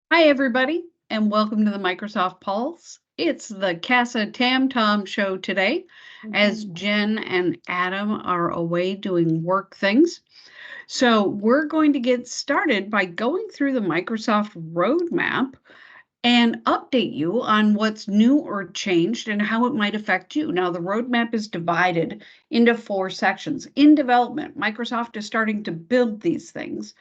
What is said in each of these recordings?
Hi, everybody, and welcome to the Microsoft Pulse. It's the Casa Tam Tom show today, as Jen and Adam are away doing work things. So, we're going to get started by going through the Microsoft roadmap and update you on what's new or changed and how it might affect you. Now, the roadmap is divided into 4 sections. In development, Microsoft is starting to build these things.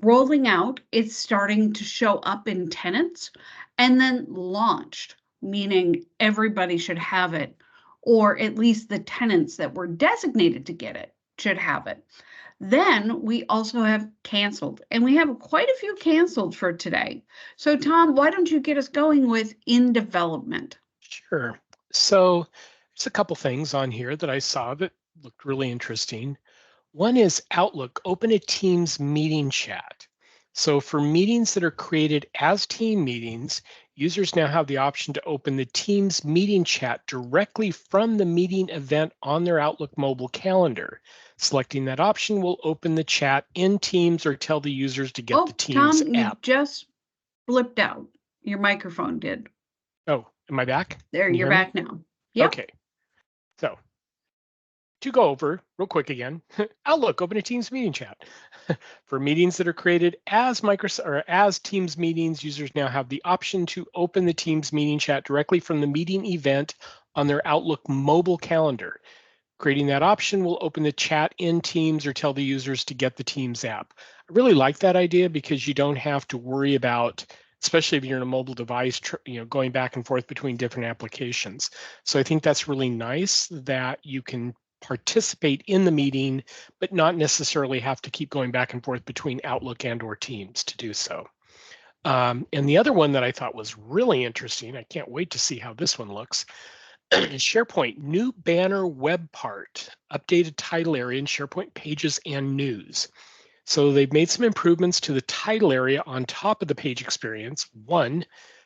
Rolling out, it's starting to show up in tenants, and then launched, meaning everybody should have it, or at least the tenants that were designated to get it should have it. Then we also have canceled, and we have quite a few canceled for today. So, Tom, why don't you get us going with in development? Sure. So there's a couple things on here that I saw that looked really interesting. One is Outlook, open a Teams meeting chat. So for meetings that are created as team meetings, users now have the option to open the Teams meeting chat directly from the meeting event on their Outlook mobile calendar. Selecting that option will open the chat in Teams or tell the users to get the Oh, Teams Tom, you app. just blipped out. Your microphone did. Oh, am I back? There, Can you you're hear me? back now. Yep. Okay. So to go over real quick again, Outlook, open a Teams meeting chat. For meetings that are created as Microsoft or as Teams meetings, users now have the option to open the Teams meeting chat directly from the meeting event on their Outlook mobile calendar. Creating that option will open the chat in Teams or tell the users to get the Teams app. I really like that idea because you don't have to worry about, especially if you're in a mobile device, going back and forth between different applications. So I think that's really nice that you can participate in the meeting, but not necessarily have to keep going back and forth between Outlook and or Teams to do so. And the other one that I thought was really interesting, I can't wait to see how this one looks, SharePoint, new banner web part, updated title area in SharePoint pages and news. So they've made some improvements to the title area on top of the page experience. One,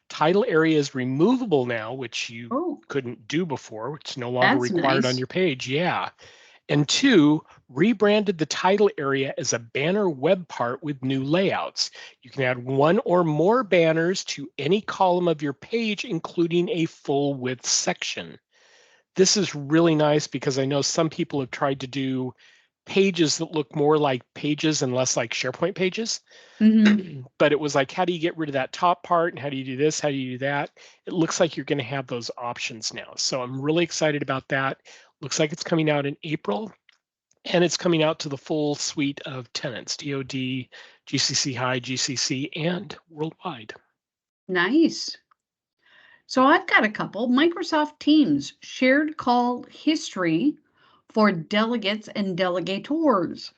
title area is removable now, which you Oh, couldn't do before. It's no longer that's required on nice. your page. Yeah. And two, rebranded the title area as a banner web part with new layouts. You can add one or more banners to any column of your page, including a full width section. This is really nice because I know some people have tried to do pages that look more like pages and less like SharePoint pages. Hmm. But it was like, how do you get rid of that top part? And how do you do this? How do you do that? It looks like you're going to have those options now. So I'm really excited about that. Looks like it's coming out in April, and it's coming out to the full suite of tenants, DoD, GCC High, GCC, and worldwide. Nice. So I've got a couple. Microsoft Teams shared call history for delegates and delegators.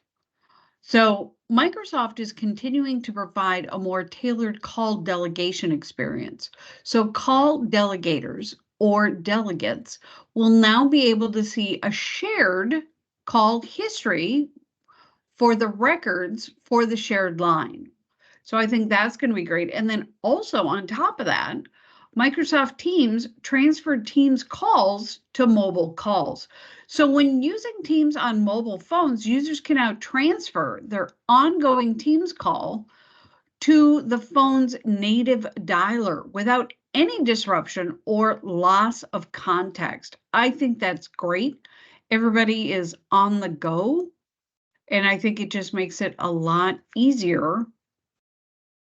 So Microsoft is continuing to provide a more tailored call delegation experience. So call delegators or delegates will now be able to see a shared call history for the records for the shared line. So I think that's going to be great. And then also on top of that, Microsoft Teams transferred Teams calls to mobile calls. So when using Teams on mobile phones, users can now transfer their ongoing Teams call to the phone's native dialer without any disruption or loss of context. I think that's great. Everybody is on the go, and I think it just makes it a lot easier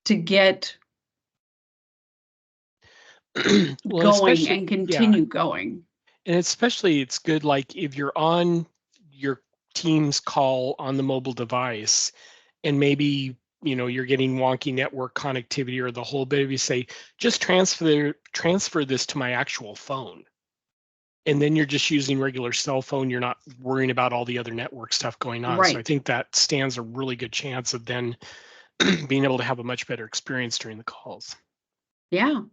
to get Well, going especially, and yeah, continue going. and especially it's good like if you're on your Teams call on the mobile device and maybe you're getting wonky network connectivity or the whole bit of you say just transfer this to my actual phone, and then you're just using regular cell phone, you're not worrying about all the other network stuff going on. So I Right. think that stands a really good chance of then being able to have a much better experience during the calls. Yeah.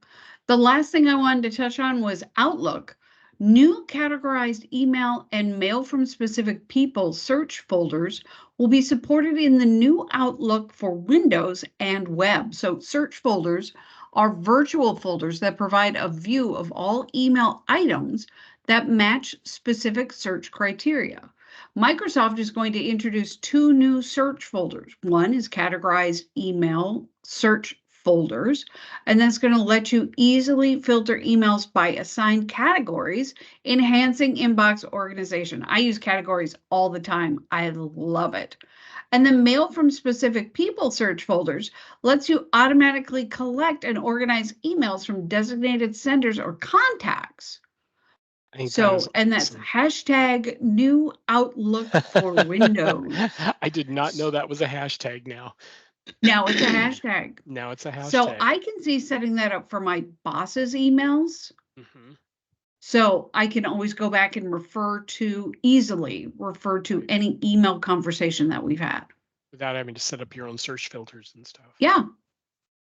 The last thing I wanted to touch on was Outlook. New categorized email and mail from specific people search folders will be supported in the new Outlook for Windows and web. So, search folders are virtual folders that provide a view of all email items that match specific search criteria. Microsoft is going to introduce 2 new search folders. One is categorized email search folders, and that's going to let you easily filter emails by assigned categories, enhancing inbox organization. I use categories all the time. I love it. And the mail from specific people search folders lets you automatically collect and organize emails from designated senders or contacts. I think that is So, and that's awesome. hashtag new Outlook for Windows. I did not know that was a hashtag now. Now it's a hashtag. Now it's a So hashtag. I can see setting that up for my boss's emails. Mhm. So I can always go back and easily refer to Right. any email conversation that we've had. Without having to set up your own search filters and stuff. Yeah.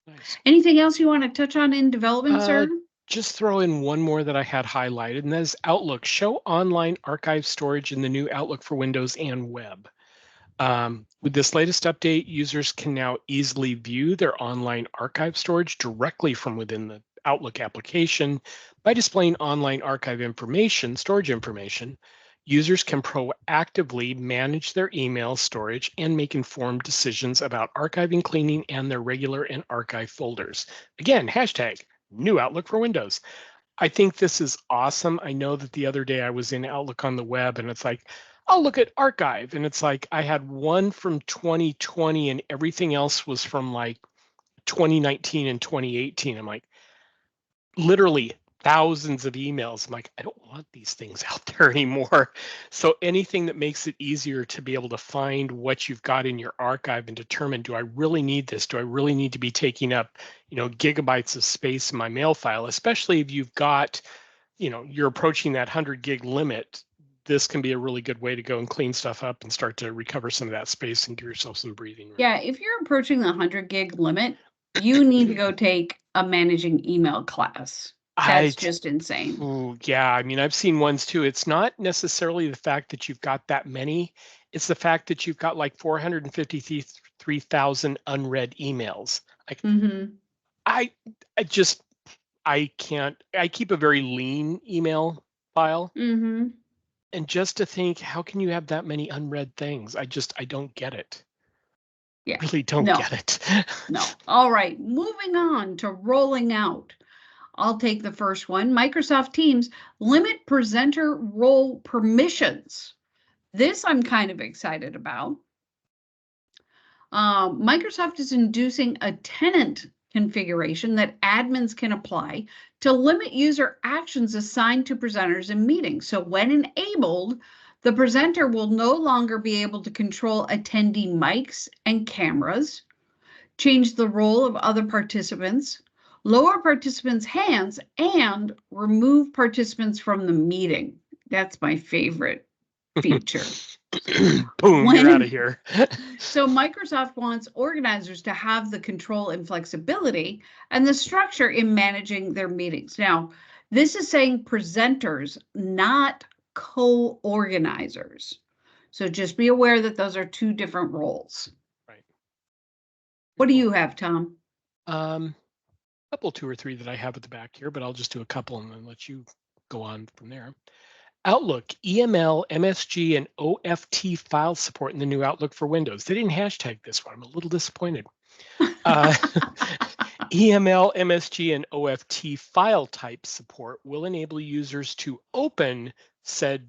Nice. Anything else you want to touch on in development, sir? Just throw in one more that I had highlighted, and that is Outlook. Show online archive storage in the new Outlook for Windows and web. With this latest update, users can now easily view their online archive storage directly from within the Outlook application by displaying online archive information, storage information. Users can proactively manage their email storage and make informed decisions about archiving, cleaning, and their regular and archive folders. Again, hashtag new Outlook for Windows. I think this is awesome. I know that the other day I was in Outlook on the web and it's like, I'll look at archive. And it's like I had one from 2020 and everything else was from like 2019 and 2018. I'm like, literally thousands of emails. I'm like, I don't want these things out there anymore. So anything that makes it easier to be able to find what you've got in your archive and determine, do I really need this? Do I really need to be taking up, gigabytes of space in my mail file, especially if you've got, you're approaching that 100 gig limit. This can be a really good way to go and clean stuff up and start to recover some of that space and give yourself some breathing room. Yeah, if you're approaching the 100 gig limit, you need to go take a managing email class. That's just insane. Yeah, I mean, I've seen ones too. It's not necessarily the fact that you've got that many, it's the fact that you've got like 453,000 unread emails. Like, Mm-hmm. I, I just, I can't, I keep a very lean email file. Mm-hmm. And just to think, how can you have that many unread things? I don't get it. Yeah. Really don't No, get it. no. All right, moving on to rolling out. I'll take the first one. Microsoft Teams limit presenter role permissions. This I'm kind of excited about. Microsoft is inducing a tenant configuration that admins can apply to limit user actions assigned to presenters in meetings. So when enabled, the presenter will no longer be able to control attendee mics and cameras, change the role of other participants, lower participants' hands, and remove participants from the meeting. That's my favorite feature. Boom, you're out of here. So Microsoft wants organizers to have the control and flexibility and the structure in managing their meetings. Now, this is saying presenters, not co-organizers. So just be aware that those are two different roles. Right. What do you have, Tom? Couple, two or three that I have at the back here, but I'll just do a couple and then let you go on from there. Outlook, EML, MSG, and OFT file support in the new Outlook for Windows. They didn't hashtag this one. I'm a little disappointed. EML, MSG, and OFT file type support will enable users to open said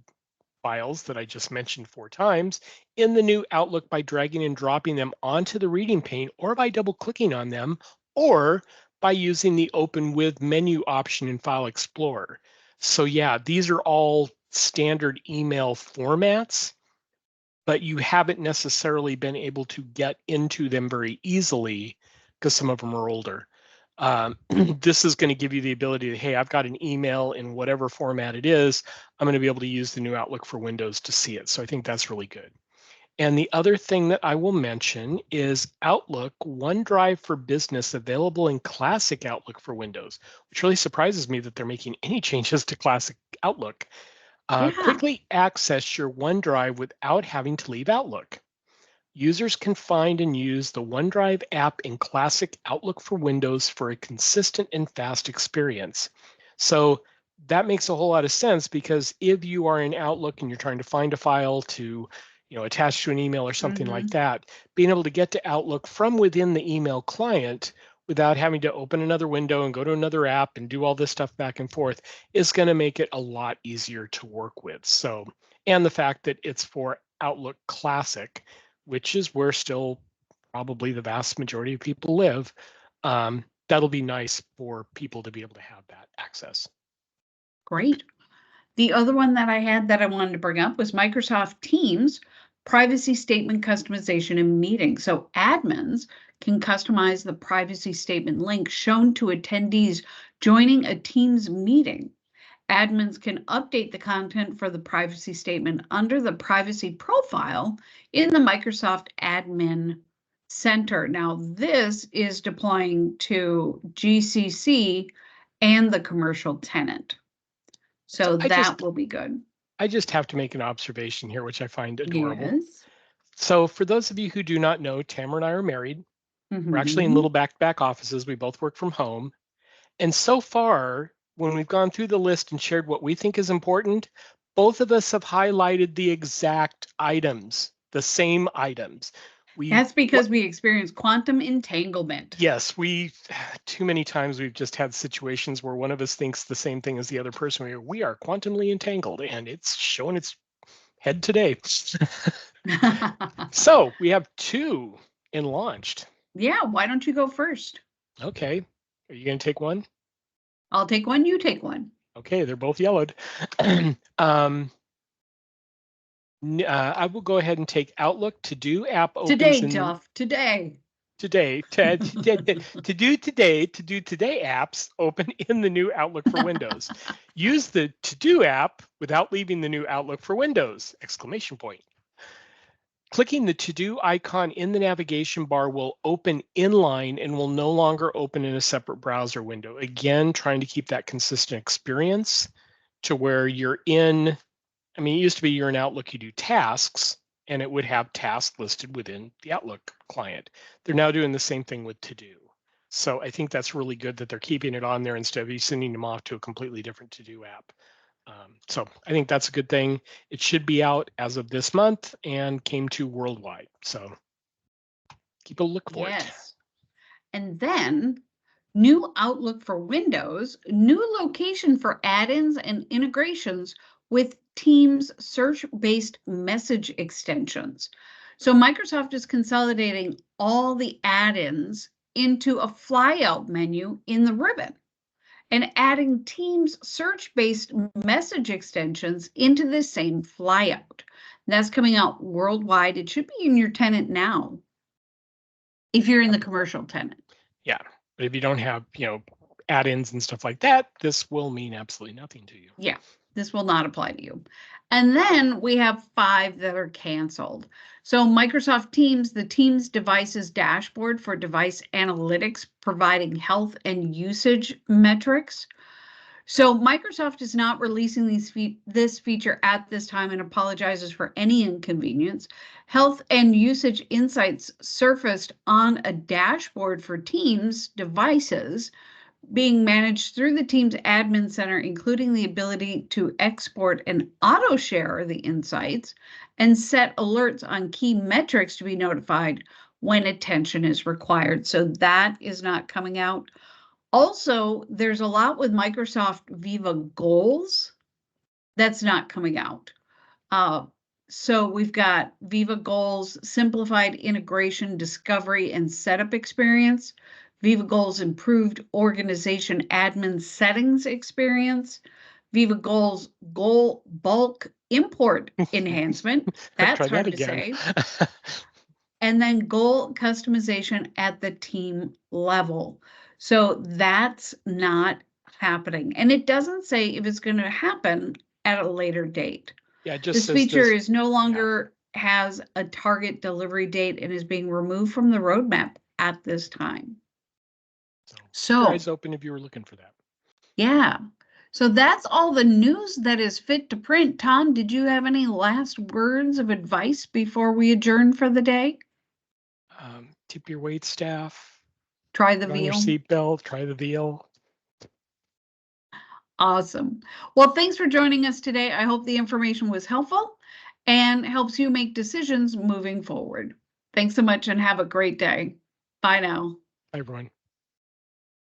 files that I just mentioned 4 times in the new Outlook by dragging and dropping them onto the reading pane or by double clicking on them or by using the Open With menu option in File Explorer. So yeah, these are all standard email formats, but you haven't necessarily been able to get into them very easily because some of them are older. This is going to give you the ability to, hey, I've got an email in whatever format it is. I'm going to be able to use the new Outlook for Windows to see it. So I think that's really good. And the other thing that I will mention is Outlook OneDrive for Business available in Classic Outlook for Windows, which really surprises me that they're making any changes to Classic Outlook. Yeah. Quickly access your OneDrive without having to leave Outlook. Users can find and use the OneDrive app in Classic Outlook for Windows for a consistent and fast experience. So that makes a whole lot of sense because if you are in Outlook and you're trying to find a file to attach to an email or something like that, being able to get to Outlook from within the email client without having to open another window and go to another app and do all this stuff back and forth is going to make it a lot easier to work with. So, and the fact that it's for Outlook Classic, which is where still probably the vast majority of people live, that'll be nice for people to be able to have that access. Great. The other one that I had that I wanted to bring up was Microsoft Teams privacy statement customization in meetings. So admins can customize the privacy statement link shown to attendees joining a Teams meeting. Admins can update the content for the privacy statement under the privacy profile in the Microsoft Admin Center. Now, this is deploying to GCC and the commercial tenant. So that will be good. I just have to make an observation here, which I find adorable. Yes. So for those of you who do not know, Tamara and I are married. We're actually in little back-to-back offices. We both work from home. And so far, when we've gone through the list and shared what we think is important, both of us have highlighted the exact items, the same items. That's because we experience quantum entanglement. Yes, too many times we've just had situations where one of us thinks the same thing as the other person. We are quantumly entangled, and it's showing its head today. So we have 2 in launched. Yeah, why don't you go first? Okay. Are you going to take one? I'll take one, you take one. Okay, they're both yellowed. I will go ahead and take Outlook To Do app opens today, Duff. Today. To do today apps open in the new Outlook for Windows. Use the To Do app without leaving the new Outlook for Windows! Exclamation point. Clicking the To Do icon in the navigation bar will open inline and will no longer open in a separate browser window. Again, trying to keep that consistent experience to where you're in. I mean, it used to be you're in Outlook, you do tasks, and it would have tasks listed within the Outlook client. They're now doing the same thing with To Do. So I think that's really good that they're keeping it on there instead of you sending them off to a completely different To Do app. So I think that's a good thing. It should be out as of this month and came to worldwide. So keep a look for it. And then new Outlook for Windows, new location for add-ins and integrations with Teams search-based message extensions. So Microsoft is consolidating all the add-ins into a flyout menu in the ribbon and adding Teams search-based message extensions into the same flyout. That's coming out worldwide. It should be in your tenant now if you're in the commercial tenant. Yeah, but if you don't have, add-ins and stuff like that, this will mean absolutely nothing to you. Yeah, this will not apply to you. And then we have 5 that are canceled. So Microsoft Teams, the Teams devices dashboard for device analytics, providing health and usage metrics. So Microsoft is not releasing this feature at this time and apologizes for any inconvenience. Health and usage insights surfaced on a dashboard for Teams devices being managed through the Teams Admin Center, including the ability to export and auto-share the insights and set alerts on key metrics to be notified when attention is required. So that is not coming out. Also, there's a lot with Microsoft Viva Goals that's not coming out. So we've got Viva Goals, simplified integration, discovery, and setup experience. Viva Goals improved organization admin settings experience. Viva Goals goal bulk import enhancement. That's hard to say. And then goal customization at the team level. So that's not happening. And it doesn't say if it's going to happen at a later date. Yeah, just this feature is no longer has a target delivery date and is being removed from the roadmap at this time. So keep your eyes open if you were looking for that. Yeah. So that's all the news that is fit to print. Tom, did you have any last words of advice before we adjourn for the day? Tip your wait staff. Try the veal. Your seatbelt. Try the veal. Awesome. Well, thanks for joining us today. I hope the information was helpful and helps you make decisions moving forward. Thanks so much and have a great day. Bye now. Bye, everyone.